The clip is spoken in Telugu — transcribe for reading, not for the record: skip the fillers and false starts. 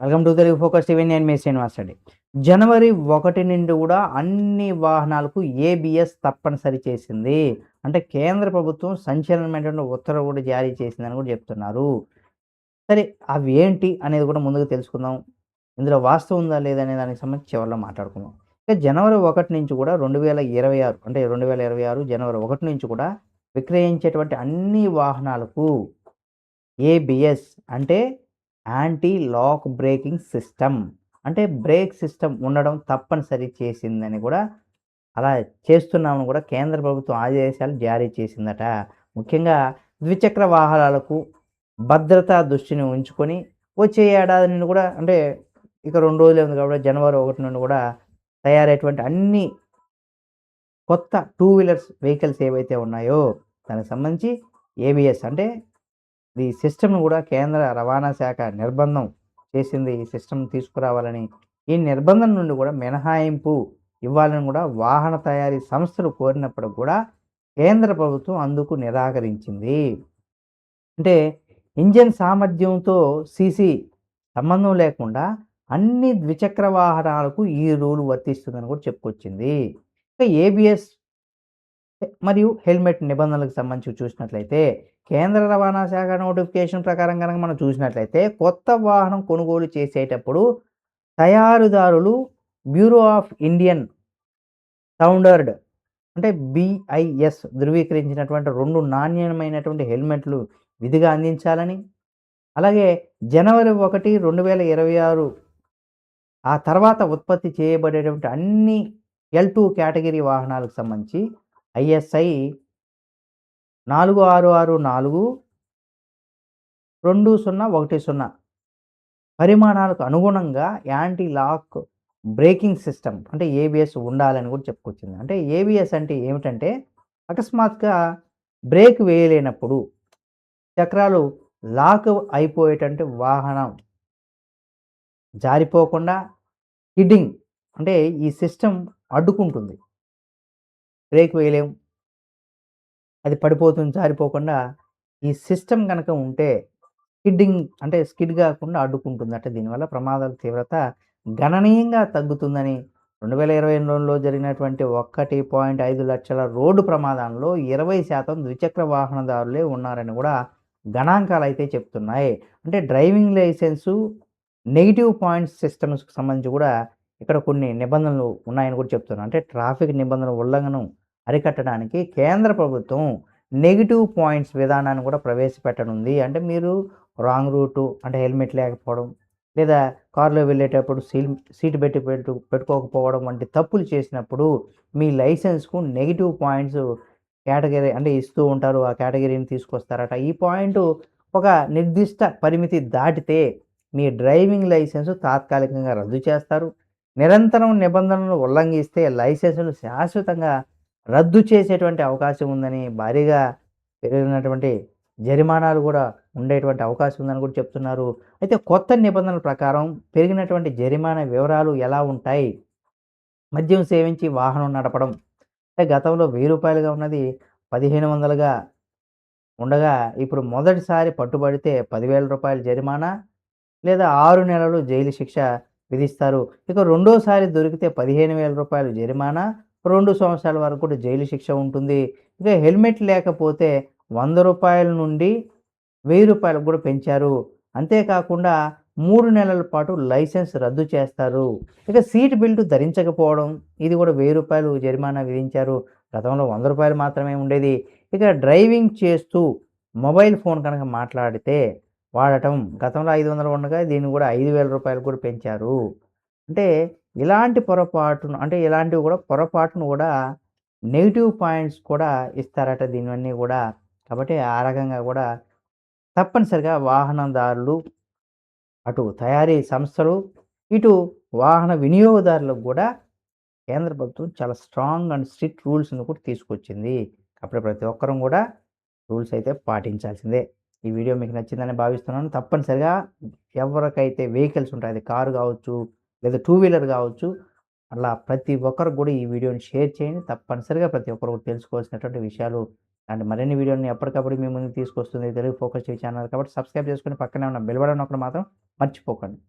Welcome to Telugu focus TV. నేను మీ శ్రీనివాస్ రెడ్డి. జనవరి 1 నుండి కూడా అన్ని వాహనాలకు ఏబిఎస్ తప్పనిసరి చేసింది. అంటే కేంద్ర ప్రభుత్వం సంచలనమైనటువంటి ఉత్తర్వులు కూడా జారీ చేసిందని కూడా చెప్తున్నారు. సరే, అవి ఏంటి అనేది కూడా ముందుగా తెలుసుకుందాం. ఇందులో వాస్తవం ఉందా లేదా అనే దానికి సంబంధించి చివరిలో మాట్లాడుకుందాం. ఇక జనవరి 1 నుంచి కూడా 2026 అంటే 2026 జనవరి 1 నుంచి కూడా విక్రయించేటువంటి అన్ని వాహనాలకు ఏబిఎస్ అంటే యాంటీ లాక్ బ్రేకింగ్ సిస్టమ్. అంటే బ్రేక్ సిస్టమ్ ఉండడం తప్పనిసరి చేసిందని కూడా అలా చేస్తున్నామని కూడా కేంద్ర ప్రభుత్వం ఆదేశాలు జారీ చేసిందట. ముఖ్యంగా ద్విచక్ర వాహనాలకు భద్రతా దృష్టిని ఉంచుకొని వచ్చే ఏడాది నుండి కూడా అంటే ఇక 2 రోజులే ఉంది కాబట్టి జనవరి 1 నుండి కూడా తయారయ్యేటువంటి అన్ని కొత్త టూ వీలర్స్ వెహికల్స్ ఏవైతే ఉన్నాయో దానికి సంబంధించి ఏబిఎస్ అంటే ఈ సిస్టమ్‌ను కూడా కేంద్ర రవాణా శాఖ నిర్బంధం చేసింది. ఈ సిస్టమ్ తీసుకురావాలని. ఈ నిర్బంధం నుండి కూడా మినహాయింపు ఇవ్వాలని కూడా వాహన తయారీ సంస్థలు కోరినప్పుడు కూడా కేంద్ర ప్రభుత్వం అందుకు నిరాకరించింది. అంటే ఇంజిన్ సామర్థ్యంతో సీసీ సంబంధం లేకుండా అన్ని ద్విచక్ర వాహనాలకు ఈ రూల్ వర్తిస్తుందని కూడా చెప్పుకొచ్చింది. ఇక ఏబిఎస్ మరియు హెల్మెట్ నిబంధనలకు సంబంధించి చూసినట్లయితే కేంద్ర రవాణా శాఖ నోటిఫికేషన్ ప్రకారం కనుక మనం చూసినట్లయితే కొత్త వాహనం కొనుగోలు చేసేటప్పుడు తయారీదారులు బ్యూరో ఆఫ్ ఇండియన్ స్టాండర్డ్ అంటే బిఐఎస్ ధృవీకరించినటువంటి 2 నాణ్యమైనటువంటి హెల్మెట్లు విధిగా అందించాలని, అలాగే జనవరి 1, 2026 ఆ తర్వాత ఉత్పత్తి చేయబడేటువంటి అన్ని L2 కేటగిరీ వాహనాలకు సంబంధించి ఐఎస్ఐ 4664 2010 పరిమాణాలకు అనుగుణంగా యాంటీ లాక్ బ్రేకింగ్ సిస్టమ్ అంటే ఏబిఎస్ ఉండాలని కూడా చెప్పుకొచ్చింది. అంటే ఏబిఎస్ అంటే ఏమిటంటే అకస్మాత్తుగా బ్రేక్ వేయలేనప్పుడు చక్రాలు లాక్ అయిపోయేటంటే వాహనం జారిపోకుండా కిడ్డింగ్ అంటే ఈ సిస్టమ్ అడ్డుకుంటుంది. బ్రేక్ వేయలేం, అది పడిపోతుంది జారిపోకుండా. ఈ సిస్టమ్ గనక ఉంటే స్కిడ్డింగ్ అంటే స్కిడ్ కాకుండా అడ్డుకుంటుందట. దీనివల్ల ప్రమాదాల తీవ్రత గణనీయంగా తగ్గుతుందని 2022లో జరిగినటువంటి 1.5 లక్షల రోడ్డు ప్రమాదాల్లో 20% ద్విచక్ర వాహనదారులే ఉన్నారని కూడా గణాంకాలైతే చెప్తున్నాయి. అంటే డ్రైవింగ్ లైసెన్సు నెగెటివ్ పాయింట్స్ సిస్టమ్స్‌కి సంబంధించి కూడా ఇక్కడ కొన్ని నిబంధనలు ఉన్నాయని కూడా చెప్తున్నారు. అంటే ట్రాఫిక్ నిబంధనల ఉల్లంఘనం అరికట్టడానికి కేంద్ర ప్రభుత్వం నెగెటివ్ పాయింట్స్ విధానాన్ని కూడా ప్రవేశపెట్టనుంది. అంటే మీరు రాంగ్ రూటు అంటే హెల్మెట్ లేకపోవడం, లేదా కారులో వెళ్ళేటప్పుడు సీట్ పెట్టుకోకపోవడం వంటి తప్పులు చేసినప్పుడు మీ లైసెన్స్‌కు నెగెటివ్ పాయింట్స్ కేటగిరీ అంటే ఇస్తూ ఉంటారు. ఆ కేటగిరీని తీసుకొస్తారట. ఈ పాయింటు ఒక నిర్దిష్ట పరిమితి దాటితే మీ డ్రైవింగ్ లైసెన్స్ తాత్కాలికంగా రద్దు చేస్తారు. నిరంతరం నిబంధనలు ఉల్లంఘిస్తే లైసెన్సులు శాశ్వతంగా రద్దు చేసేటువంటి అవకాశం ఉందని, భారీగా పెరిగినటువంటి జరిమానాలు కూడా ఉండేటువంటి అవకాశం ఉందని కూడా చెప్తున్నారు. అయితే కొత్త నిబంధనల ప్రకారం పెరిగినటువంటి జరిమానా వివరాలు ఎలా ఉంటాయి? మద్యం సేవించి వాహనం నడపడం అంటే గతంలో రూ. 1000గా ఉన్నది 1500గా ఉండగా ఇప్పుడు మొదటిసారి పట్టుబడితే రూ. 10,000 జరిమానా లేదా 6 నెలలు జైలు శిక్ష విధిస్తారు. ఇక రెండోసారి దొరికితే రూ. 15,000 జరిమానా, 2 సంవత్సరాల వరకు కూడా జైలు శిక్ష ఉంటుంది. ఇక హెల్మెట్ లేకపోతే రూ. 100 నుండి రూ. 1000 కూడా పెంచారు. అంతేకాకుండా 3 నెలల పాటు లైసెన్స్ రద్దు చేస్తారు. ఇక సీట్ బెల్ట్ ధరించకపోవడం ఇది కూడా రూ. 1000 జరిమానా విధించారు. గతంలో రూ. 100 మాత్రమే ఉండేది. ఇక డ్రైవింగ్ చేస్తూ మొబైల్ ఫోన్ కనుక మాట్లాడితే వాడటం గతంలో 500 ఉండగా దీన్ని కూడా రూ. 5,000 కూడా పెంచారు. అంటే ఇలాంటివి కూడా పొరపాటును కూడా నెగెటివ్ పాయింట్స్ కూడా ఇస్తారట దీనివన్నీ కూడా. కాబట్టి ఆ రకంగా కూడా తప్పనిసరిగా వాహనదారులు, అటు తయారీ సంస్థలు, ఇటు వాహన వినియోగదారులకు కూడా కేంద్ర ప్రభుత్వం చాలా స్ట్రాంగ్ అండ్ స్ట్రిక్ట్ రూల్స్‌ని కూడా తీసుకొచ్చింది. కాబట్టి ప్రతి ఒక్కరం కూడా రూల్స్ అయితే పాటించాల్సిందే. ఈ వీడియో మీకు నచ్చిందని భావిస్తున్నాను. తప్పనిసరిగా ఎవరికైతే వెహికల్స్ ఉంటాయో అది కారు కావచ్చు, లేదా టూ వీలర్ కావచ్చు, అలా ప్రతి ఒక్కరికి కూడా ఈ వీడియోని షేర్ చేయండి. తప్పనిసరిగా ప్రతి ఒక్కరు కూడా తెలుసుకోవాల్సినటువంటి విషయాలు అండ్ మరిన్ని వీడియోని ఎప్పటికప్పుడు మీ ముందుకు తీసుకొస్తుంది తెలుగు ఫోకస్ టీవీ ఛానల్. కాబట్టి సబ్స్క్రైబ్ చేసుకొని పక్కనే ఉన్న బెల్ బటన్ నొక్కడం మాత్రం మర్చిపోకండి.